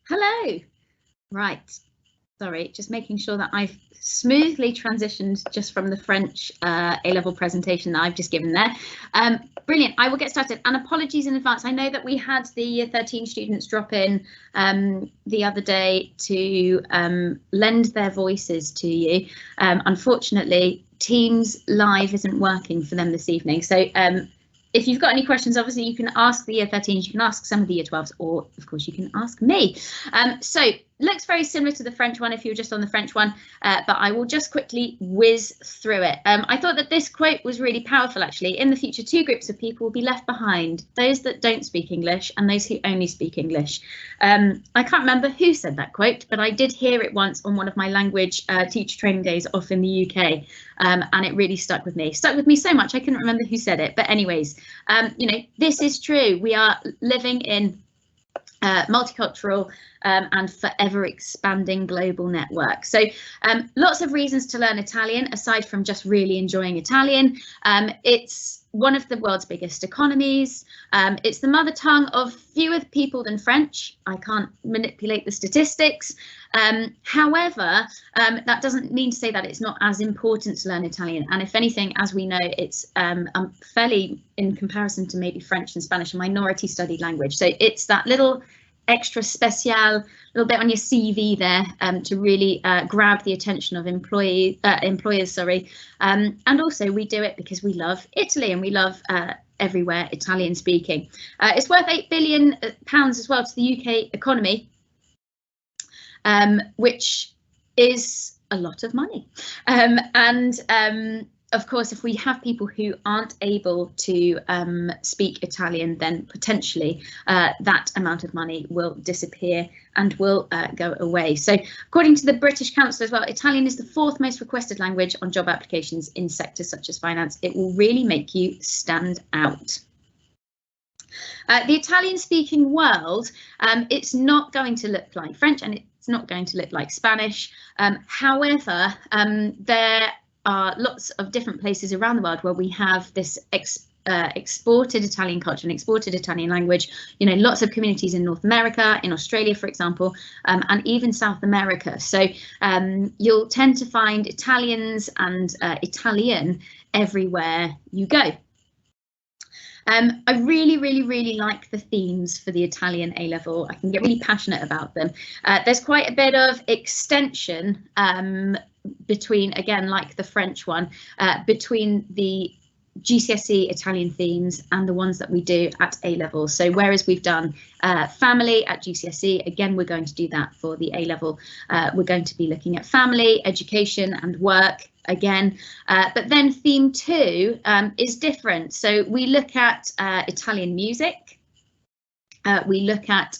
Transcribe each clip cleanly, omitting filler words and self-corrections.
Hello. Right. Sorry, just making sure that I've smoothly transitioned just from the French A-level presentation that I've just given there. Brilliant. I will get started, and apologies in advance. I know that we had the Year 13 students drop in the other day to lend their voices to you. Unfortunately, Teams Live isn't working for them this evening. So if you've got any questions, obviously you can ask the Year 13s, you can ask some of the Year 12s, or of course you can ask me. So looks very similar to the French one if you're just on the French one, but I will just quickly whiz through it. I thought that this quote was really powerful, actually. In the future, two groups of people will be left behind, those that don't speak English and those who only speak English. I can't remember who said that quote, but I did hear it once on one of my language teacher training days off in the UK, and it really stuck with me. Stuck with me so much I couldn't remember who said it, but anyways, you know, this is true. We are living in multicultural and forever expanding global network. So lots of reasons to learn Italian aside from just really enjoying Italian. It's one of the world's biggest economies. It's the mother tongue of fewer people than French. I can't manipulate the statistics. However, that doesn't mean to say that it's not as important to learn Italian. And if anything, as we know, it's fairly, in comparison to maybe French and Spanish, a minority studied language. So it's that little extra special, little bit on your CV there to really grab the attention of employers. And also we do it because we love Italy and we love everywhere Italian speaking. It's worth £8 billion as well to the UK economy, which is a lot of money. Of course, if we have people who aren't able to speak Italian, then potentially that amount of money will disappear and will go away. So according to the British Council as well, Italian is the 4th most requested language on job applications in sectors such as finance. It will really make you stand out. The Italian speaking world, it's not going to look like French and it's not going to look like Spanish. However, there are lots of different places around the world where we have this exported Italian culture and exported Italian language. You know, lots of communities in North America, in Australia, for example, and even South America. So you'll tend to find Italians and Italian everywhere you go. I really like the themes for the Italian A-level. I can get really passionate about them. There's quite a bit of extension between, again, like the French one, between the GCSE Italian themes and the ones that we do at A-level. So whereas we've done family at GCSE, again, we're going to do that for the A-level. We're going to be looking at family, education and work again, but then theme 2 is different. So we look at Italian music. We look at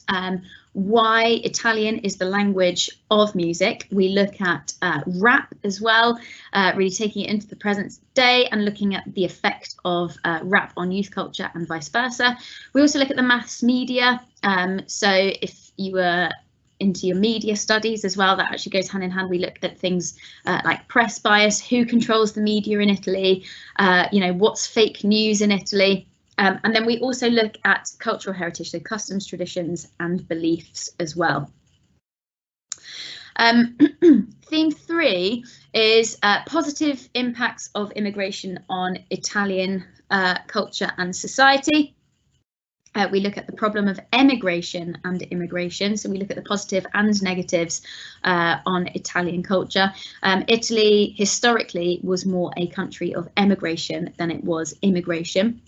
why Italian is the language of music. We look at rap as well, really taking it into the present day and looking at the effect of rap on youth culture and vice versa. We also look at the mass media. So if you were into your media studies as well, that actually goes hand in hand. We look at things like press bias, who controls the media in Italy, you know, what's fake news in Italy. And then we also look at cultural heritage, so customs, traditions and beliefs as well. Theme 3 is positive impacts of immigration on Italian culture and society. We look at the problem of emigration and immigration, so we look at the positive and negatives on Italian culture. Italy historically was more a country of emigration than it was immigration.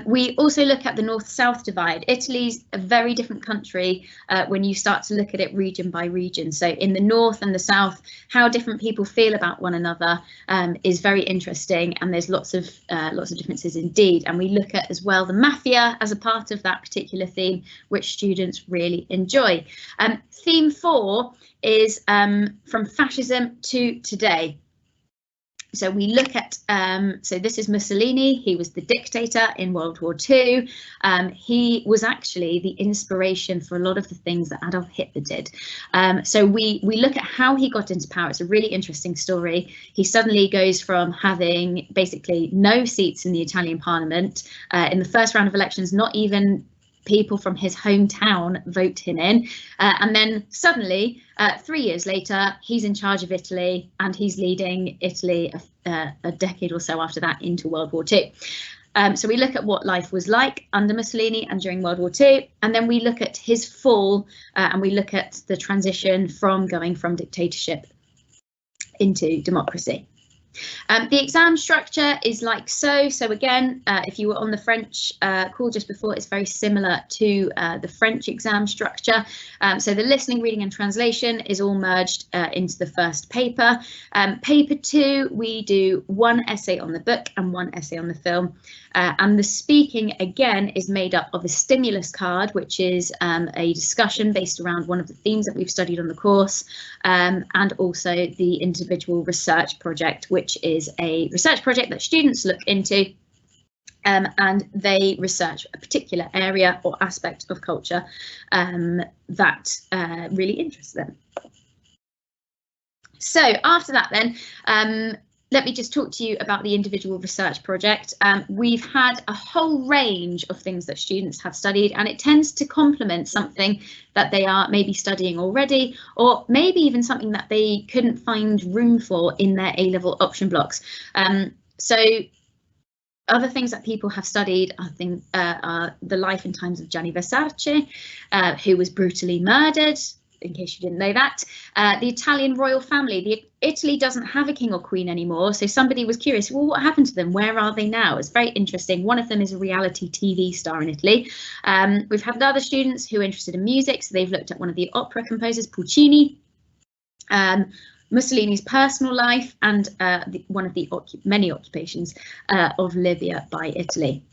We also look at the north-south divide. Italy's a very different country when you start to look at it region by region. So in the north and the south, how different people feel about one another is very interesting, and there's lots of differences indeed. And we look at as well the mafia as a part of that particular theme, which students really enjoy. Theme 4 is from fascism to today. So we look at, so this is Mussolini. He was the dictator in World War II. He was actually the inspiration for a lot of the things that Adolf Hitler did. So we look at how he got into power. It's a really interesting story. He suddenly goes from having basically no seats in the Italian parliament in the first round of elections, not even people from his hometown vote him in, and then suddenly 3 years later he's in charge of Italy, and he's leading Italy a decade or so after that into World War II. So we look at what life was like under Mussolini and during World War II, and then we look at his fall, and we look at the transition from going from dictatorship into democracy. The exam structure is like so. So again, if you were on the French call just before, it's very similar to the French exam structure. So the listening, reading and translation is all merged into the first paper. Paper 2, we do 1 essay on the book and 1 essay on the film. And the speaking, again, is made up of a stimulus card, which is a discussion based around one of the themes that we've studied on the course, and also the individual research project, which is a research project that students look into, and they research a particular area or aspect of culture that really interests them. So after that then, let me just talk to you about the individual research project. We've had a whole range of things that students have studied, and it tends to complement something that they are maybe studying already, or maybe even something that they couldn't find room for in their A-level option blocks. So other things that people have studied, I think, are the life and times of Gianni Versace, who was brutally murdered, in case you didn't know that. The Italian royal family. Italy doesn't have a king or queen anymore, so somebody was curious, well, what happened to them? Where are they now? It's very interesting. One of them is a reality TV star in Italy. We've had other students who are interested in music, so they've looked at one of the opera composers, Puccini, Mussolini's personal life, and one of the many occupations of Libya by Italy.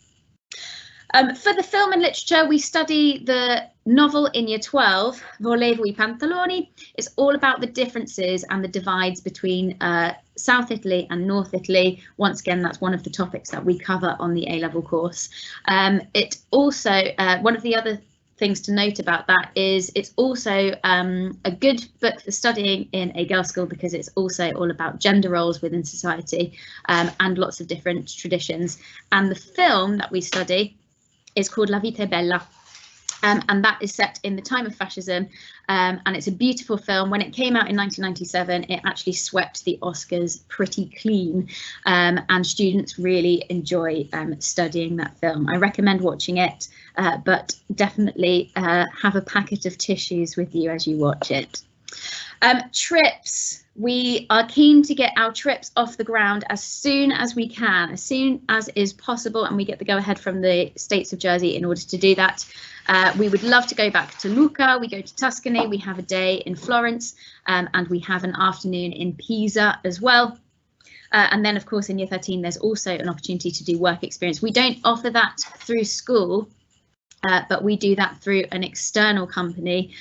For the film and literature, we study the novel in Year 12, Volevo I Pantaloni. It's all about the differences and the divides between South Italy and North Italy. Once again, that's one of the topics that we cover on the A-level course. It also, one of the other things to note about that is it's also a good book for studying in a girls' school, because it's also all about gender roles within society and lots of different traditions. And the film that we study is called La Vita è Bella, and that is set in the time of fascism, and it's a beautiful film. When it came out in 1997, it actually swept the Oscars pretty clean, and students really enjoy studying that film. I recommend watching it, but definitely have a packet of tissues with you as you watch it. Trips. We are keen to get our trips off the ground as soon as we can, as soon as is possible, and we get the go-ahead from the States of Jersey in order to do that. We would love to go back to Lucca. We go to Tuscany. We have a day in Florence, and we have an afternoon in Pisa as well. And then, of course, in Year 13, there's also an opportunity to do work experience. We don't offer that through school, but we do that through an external company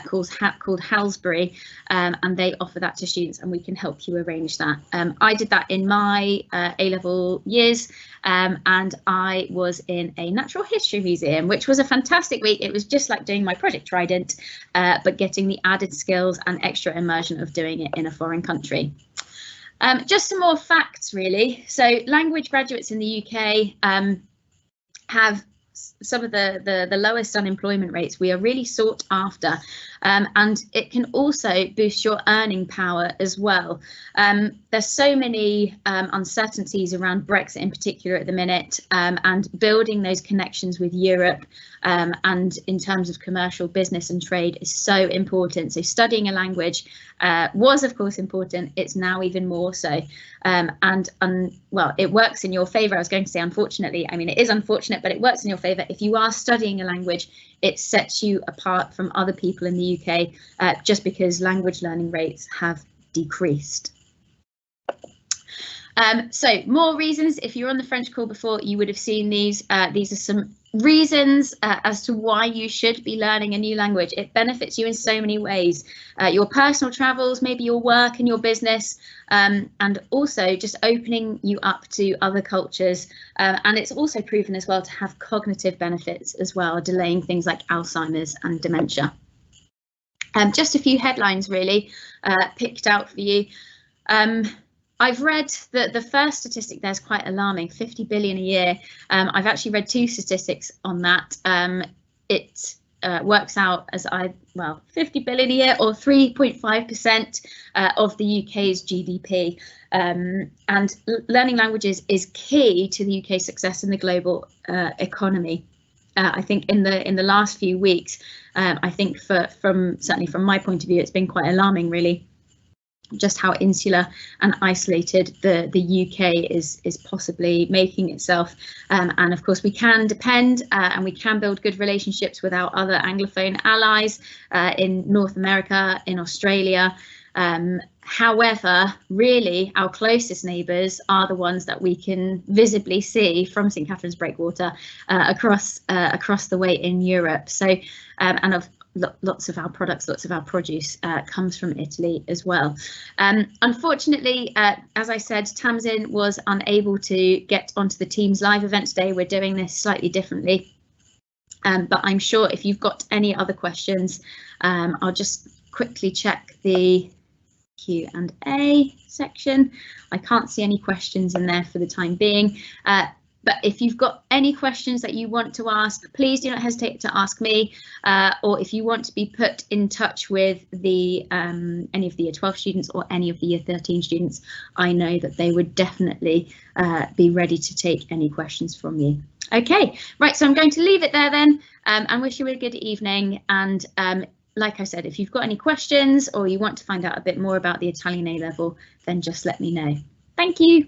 called Halsbury, and they offer that to students, and we can help you arrange that. I did that in my A-level years, and I was in a natural history museum, which was a fantastic week. It was just like doing my Project Trident, but getting the added skills and extra immersion of doing it in a foreign country. Just some more facts, really. So language graduates in the UK have some of the lowest unemployment rates. We are really sought after, and it can also boost your earning power as well. There's so many uncertainties around Brexit in particular at the minute, and building those connections with Europe and in terms of commercial business and trade is so important. So studying a language was, of course, important. It's now even more so. Well, it works in your favour. I was going to say unfortunately. I mean, it is unfortunate, but it works in your favour. If you are studying a language, it sets you apart from other people in the UK, just because language learning rates have decreased. So more reasons. If you're on the French call before, you would have seen these. These are some reasons as to why you should be learning a new language. It benefits you in so many ways. Your personal travels, maybe your work and your business, and also just opening you up to other cultures. And it's also proven as well to have cognitive benefits as well, delaying things like Alzheimer's and dementia. Just a few headlines really picked out for you. I've read that the first statistic there is quite alarming, 50 billion a year. I've actually read two statistics on that. it works out as 50 billion a year, or 3.5% of the UK's GDP. And learning languages is key to the UK's success in the global economy. I think in the last few weeks, I think certainly from my point of view, it's been quite alarming, really, just how insular and isolated the UK is possibly making itself. And of course we can depend and we can build good relationships with our other Anglophone allies in North America, in Australia. However, really our closest neighbours are the ones that we can visibly see from St Catherine's Breakwater across the way in Europe. So and of lots of our products, lots of our produce comes from Italy as well. Unfortunately, as I said, Tamsin was unable to get onto the Teams live event today. We're doing this slightly differently, but I'm sure if you've got any other questions, I'll just quickly check the Q&A section. I can't see any questions in there for the time being. But if you've got any questions that you want to ask, please do not hesitate to ask me, or if you want to be put in touch with the any of the Year 12 students or any of the Year 13 students, I know that they would definitely be ready to take any questions from you. Okay, right, so I'm going to leave it there then, and wish you a good evening. And like I said, if you've got any questions or you want to find out a bit more about the Italian A-level, then just let me know. Thank you.